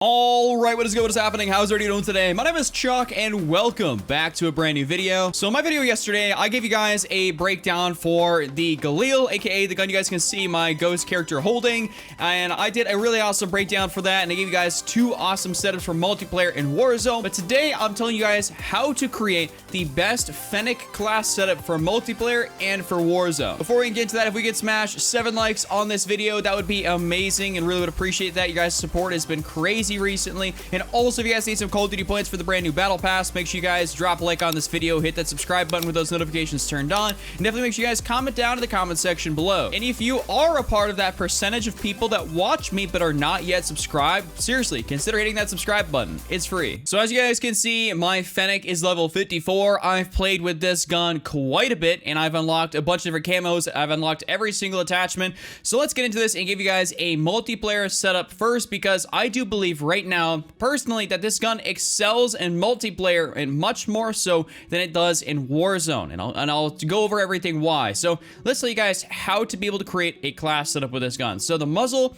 Alright, what is good? What is happening? How's everybody doing today? My name is Chuck and welcome back to a brand new video. So in my video yesterday, I gave you guys a breakdown for the Galil, aka the gun you guys can see my ghost character holding. And I did a really awesome breakdown for that, and I gave you guys two awesome setups for multiplayer in Warzone. But today, I'm telling you guys how to create the best Fennec Class Setup for multiplayer and for Warzone. Before we get into that, if we could smash 7 likes on this video, that would be amazing and really would appreciate that. You guys' support has been crazy recently. And also, if you guys need some Call of Duty points for the brand new battle pass, make sure you guys drop a like on this video, hit that subscribe button with those notifications turned on, and definitely make sure you guys comment down in the comment section below. And if you are a part of that percentage of people that watch me but are not yet subscribed, seriously, consider hitting that subscribe button. It's free. So as you guys can see, my Fennec is level 54. I've played with this gun quite a bit, and I've unlocked a bunch of different camos. I've unlocked every single attachment. So let's get into this and give you guys a multiplayer setup first, because I do believe right now, personally, that this gun excels in multiplayer and much more so than it does in Warzone. And I'll go over everything why. So let's tell you guys how to be able to create a class setup with this gun. So the muzzle,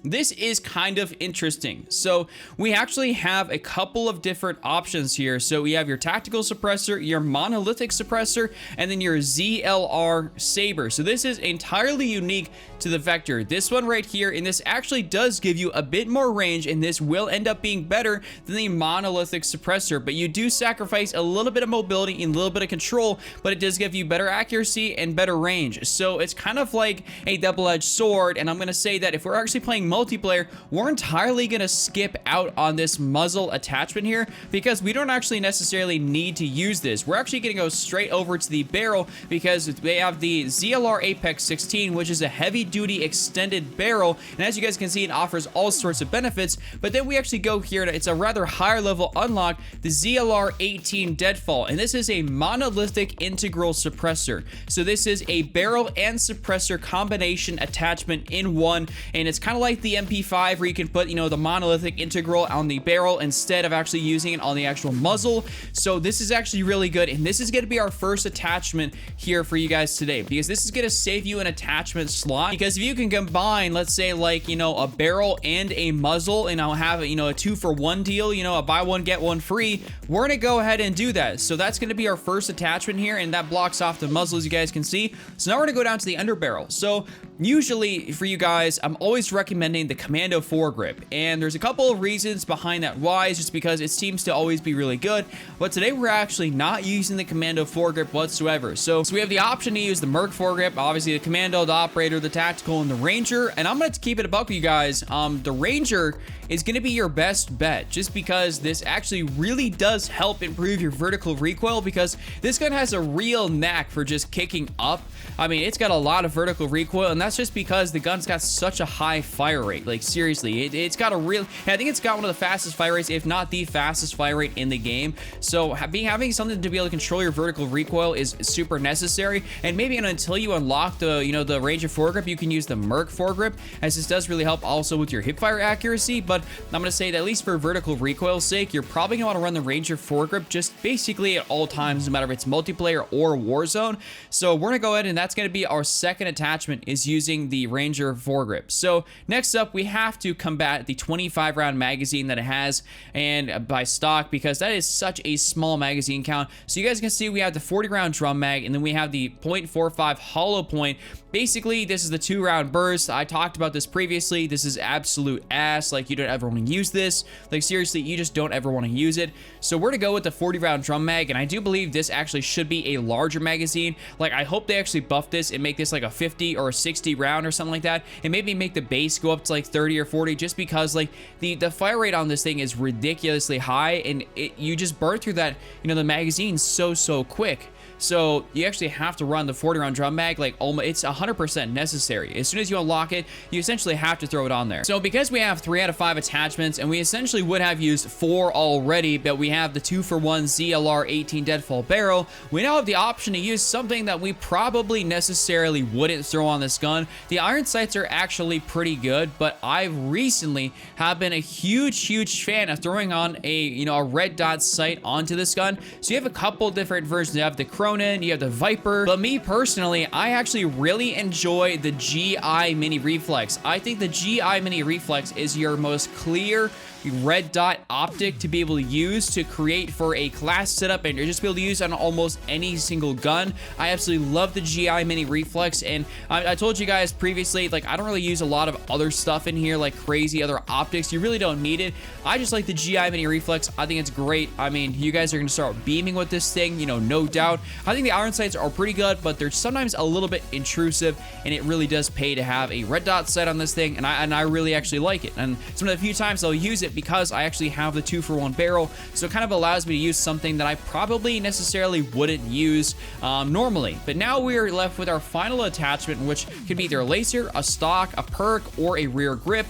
this is kind of interesting. So we actually have a couple of different options here. So we have your tactical suppressor, your monolithic suppressor, and then your ZLR saber. So this is entirely unique to the Vector. This one right here, and this actually does give you a bit more range, and this will end up being better than the monolithic suppressor, but you do sacrifice a little bit of mobility and a little bit of control, but it does give you better accuracy and better range. So it's kind of like a double-edged sword, and I'm going to say that if we're actually playing multiplayer, we're entirely going to skip out on this muzzle attachment here, because we don't actually necessarily need to use this. We're actually going to go straight over to the barrel, because they have the ZLR Apex 16, which is a heavy-duty extended barrel, and as you guys can see, it offers all sorts of benefits. But then we actually go here, it's a rather higher level unlock, the ZLR 18 Deadfall, and this is a monolithic integral suppressor. So this is a barrel and suppressor combination attachment in one, and it's kind of like the MP5 where you can put, the monolithic integral on the barrel instead of actually using it on the actual muzzle. So this is actually really good, and this is going to be our first attachment here for you guys today, because this is going to save you an attachment slot. Because if you can combine, let's say, like, a barrel and a muzzle, and I'll have a 2-for-1 deal, a buy one get one free, we're going to go ahead and do that. So that's going to be our first attachment here, and that blocks off the muzzle, as you guys can see. So now we're going to go down to the underbarrel. So usually for you guys, I'm always recommending the Commando foregrip, and there's a couple of reasons behind that why. It's just because it seems to always be really good, but today we're actually not using the Commando foregrip whatsoever. So we have the option to use the Merc foregrip, obviously the Commando, the Operator, the Tactical, and the Ranger. And I'm going to keep it a buck with you guys. The Ranger is going to be your best bet, just because this actually really does help improve your vertical recoil, because this gun has a real knack for just kicking up. I mean, it's got a lot of vertical recoil, and that's just because the gun's got such a high fire rate. Like, seriously, it's got a real, I think it's got one of the fastest fire rates, if not the fastest fire rate in the game. So having something to be able to control your vertical recoil is super necessary. And maybe until you unlock the the Ranger foregrip, you can use the Merc foregrip, as this does really help also with your hipfire accuracy. But I'm going to say that at least for vertical recoil's sake, you're probably going to want to run the Ranger foregrip just basically at all times, no matter if it's multiplayer or Warzone. So we're going to go ahead, and that's going to be our second attachment, is using the Ranger foregrip. So next up, we have to combat the 25 round magazine that it has, and by stock, because that is such a small magazine count. So you guys can see we have the 40 round drum mag, and then we have the .45 hollow point. Basically, this is the 2-round burst. I talked about this previously. This is absolute ass. Like, you don't ever want to use this. Like, seriously, you just don't ever want to use it. So we're to go with the 40 round drum mag, and I do believe this actually should be a larger magazine. Like, I hope they actually buff this and make this like a 50 or a 60 round or something like that, and maybe make the base go up to like 30 or 40, just because like the fire rate on this thing is ridiculously high, and you just burn through that the magazine so quick. So you actually have to run the 40 round drum mag, like almost, it's 100% necessary. As soon as you unlock it, you essentially have to throw it on there. So because we have 3 out of 5 attachments, and we essentially would have used 4 already, but we have the 2-for-1 ZLR 18 Deadfall barrel, we now have the option to use something that we probably necessarily wouldn't throw on this gun. The iron sights are actually pretty good, but I recently have been a huge fan of throwing on a red dot sight onto this gun. So you have a couple different versions. You have the Cronin, you have the Viper, but me personally, I actually really enjoy the GI Mini Reflex. I think the GI Mini Reflex is your most clear, red dot optic to be able to use to create for a class setup and just be able to use on almost any single gun. I absolutely love the GI mini reflex, and I told you guys previously, like, I don't really use a lot of other stuff in here, like crazy other optics. You really don't need it. I just like the GI mini reflex. I think it's great. I mean, you guys are going to start beaming with this thing, you know, no doubt. I think the iron sights are pretty good, but they're sometimes a little bit intrusive, and it really does pay to have a red dot sight on this thing, and I really actually like it. And some of the few times I'll use it because I actually have the 2-for-1 barrel, so it kind of allows me to use something that I probably necessarily wouldn't use normally. But now we're left with our final attachment, which could be either a laser, a stock, a perk, or a rear grip.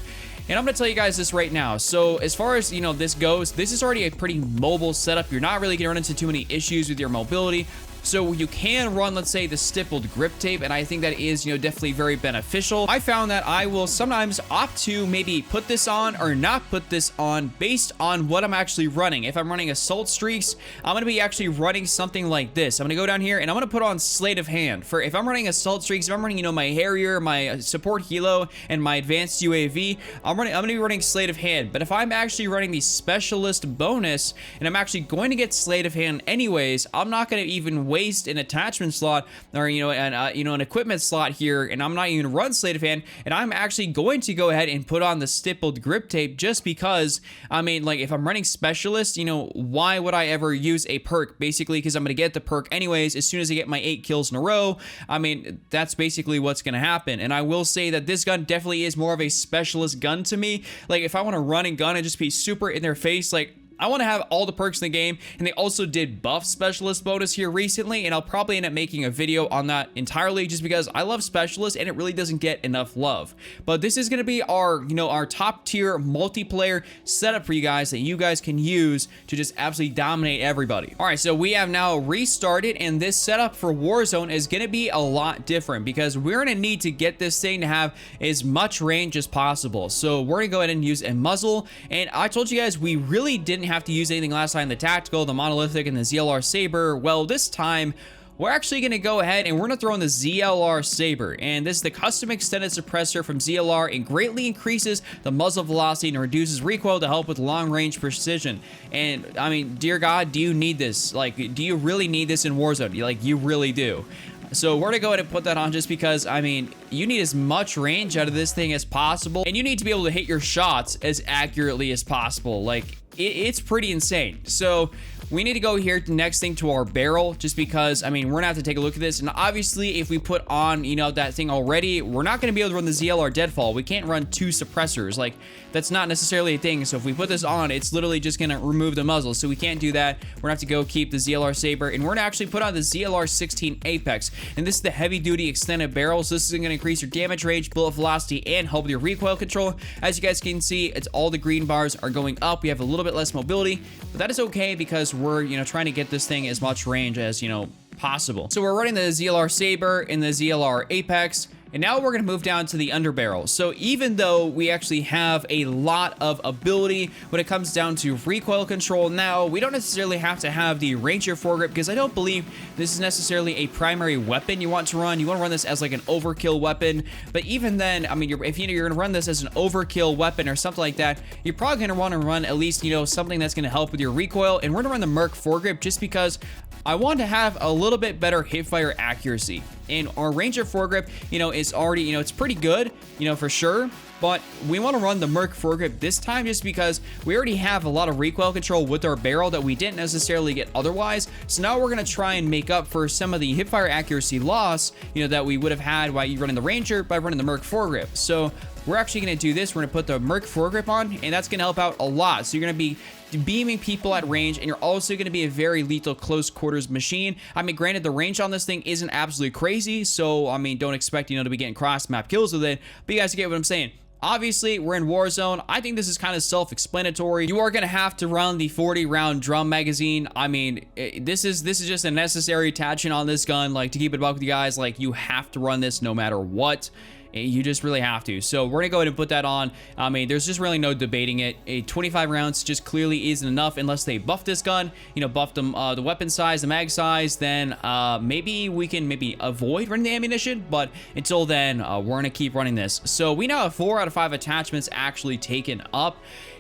And I'm going to tell you guys this right now. So as far as, you know, this goes, this is already a pretty mobile setup. You're not really going to run into too many issues with your mobility. So you can run, let's say, the stippled grip tape, and I think that is, you know, definitely very beneficial. I found that I will sometimes opt to maybe put this on or not put this on based on what I'm actually running. If I'm running assault streaks, I'm going to be actually running something like this. I'm going to go down here and I'm going to put on sleight of hand. For if I'm running assault streaks, if I'm running, you know, my Harrier, my support helo, and my advanced UAV, I'm going to be running sleight of hand. But if I'm actually running the specialist bonus and I'm actually going to get sleight of hand anyways, I'm not going to even waste an attachment slot or, you know, an equipment slot here, and I'm not even run sleight of hand, and I'm actually going to go ahead and put on the stippled grip tape just because, I mean, like, if I'm running specialist, you know, why would I ever use a perk? Basically, because I'm going to get the perk anyways as soon as I get my 8 kills in a row. I mean, that's basically what's going to happen. And I will say that this gun definitely is more of a specialist gun to me. Like, if I want to run and gun and just be super in their face, like, I want to have all the perks in the game, and they also did buff specialist bonus here recently, and I'll probably end up making a video on that entirely just because I love specialist and it really doesn't get enough love. But this is going to be our, you know, our top tier multiplayer setup for you guys that you guys can use to just absolutely dominate everybody. All right, so we have now restarted, and this setup for Warzone is going to be a lot different because we're going to need to get this thing to have as much range as possible. So we're going to go ahead and use a muzzle, and I told you guys we really didn't have to use anything last time. The tactical, the monolithic, and the ZLR Saber. Well, this time we're actually going to go ahead and we're going to throw in the ZLR Saber, and this is the custom extended suppressor from ZLR. It greatly increases the muzzle velocity and reduces recoil to help with long range precision. And I mean, dear God, do you need this? Like, do you really need this in Warzone? Like, you really do. So we're gonna go ahead and put that on just because, I mean, you need as much range out of this thing as possible, and you need to be able to hit your shots as accurately as possible. Like, it's pretty insane. So we need to go here to next thing to our barrel, just because, I mean, we're gonna have to take a look at this. And obviously, if we put on, you know, that thing already, we're not gonna be able to run the ZLR deadfall. We can't run 2 suppressors. Like, that's not necessarily a thing. So if we put this on, it's literally just gonna remove the muzzle. So we can't do that. We're gonna have to go keep the ZLR Saber, and we're gonna actually put on the ZLR 16 Apex. And this is the heavy duty extended barrel. So this is gonna increase your damage range, bullet velocity, and help with your recoil control. As you guys can see, it's all the green bars are going up. We have a little bit less mobility, but that is okay because we're, you know, trying to get this thing as much range as, you know, possible. So we're running the ZLR Saber and the ZLR Apex. And now we're going to move down to the underbarrel. So even though we actually have a lot of ability when it comes down to recoil control now, we don't necessarily have to have the Ranger foregrip because I don't believe this is necessarily a primary weapon you want to run. You want to run this as like an overkill weapon. But even then, I mean, if you're going to run this as an overkill weapon or something like that, you're probably going to want to run at least, you know, something that's going to help with your recoil. And we're going to run the Merc foregrip just because I want to have a little bit better hipfire accuracy. And our Ranger foregrip, you know, is already, you know, it's pretty good, you know, for sure. But we want to run the Merc foregrip this time just because we already have a lot of recoil control with our barrel that we didn't necessarily get otherwise. So now we're going to try and make up for some of the hipfire accuracy loss, you know, that we would have had while you running the Ranger by running the Merc foregrip. So we're actually going to do this. We're going to put the Merc foregrip on, and that's going to help out a lot. So you're going to be beaming people at range, and you're also going to be a very lethal close quarters machine. I mean, granted, the range on this thing isn't absolutely crazy, so I mean, don't expect, you know, to be getting cross map kills with it, but you guys get what I'm saying. Obviously, we're in Warzone. I think this is kind of self-explanatory. You are going to have to run the 40-round drum magazine. I mean, this is just a necessary attachment on this gun. Like, to keep it above with you guys, like, you have to run this no matter what. You just really have to. So we're gonna go ahead and put that on. I mean, there's just really no debating it. 25 rounds just clearly isn't enough unless they buff this gun, you know, buff them, the weapon size, the mag size. Then maybe we can avoid running the ammunition, but until then, we're gonna keep running this. So we now have 4 out of 5 attachments actually taken up.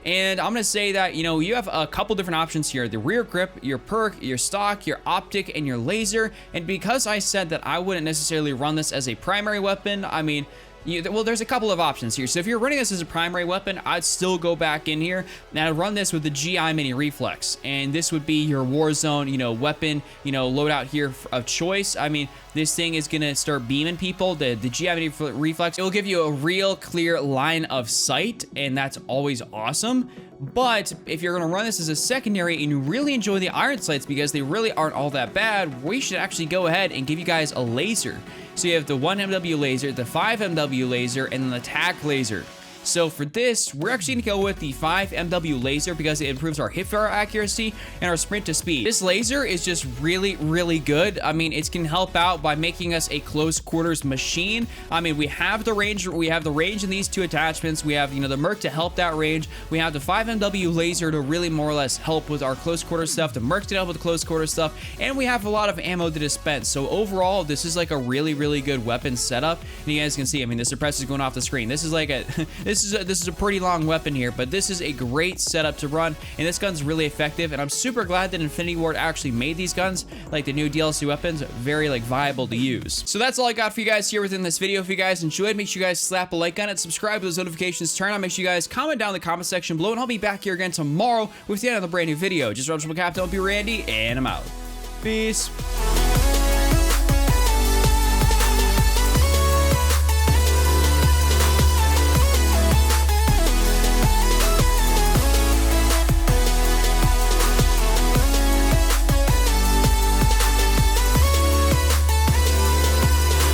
And I'm gonna say that, you know, you have a couple different options here: the rear grip, your perk, your stock, your optic, and your laser. And because I said that I wouldn't necessarily run this as a primary weapon, I mean, well, there's a couple of options here. So if you're running this as a primary weapon, I'd still go back in here and I'd run this with the GI Mini Reflex. And this would be your Warzone, you know, weapon, you know, loadout here of choice. I mean, this thing is gonna start beaming people. The GI Mini Reflex, it will give you a real clear line of sight, and that's always awesome. But if you're gonna run this as a secondary and you really enjoy the iron sights because they really aren't all that bad, we should actually go ahead and give you guys a laser. So you have the 1 MW laser, the 5 MW laser, and the TAC laser. So for this, we're actually gonna go with the 5 MW laser because it improves our hipfire accuracy and our sprint to speed. This laser is just really, really good. I mean, it can help out by making us a close quarters machine. I mean, we have the range in these two attachments. We have, you know, the Merc to help that range. We have the 5 MW laser to really more or less help with our close quarter stuff. The Merc to help with the close quarter stuff. And we have a lot of ammo to dispense. So overall, this is like a really, really good weapon setup. And you guys can see, I mean, the suppressor is going off the screen. This is like a, this is a pretty long weapon here, but this is a great setup to run, and this gun's really effective, and I'm super glad that Infinity Ward actually made these guns, like the new DLC weapons, very like viable to use. So that's all I got for you guys here within this video. If you guys enjoyed, make sure you guys slap a like on it, subscribe with those notifications turned on, make sure you guys comment down in the comment section below, and I'll be back here again tomorrow with yet another brand new video. Just remember, Captain, don't be Randy, and I'm out. Peace.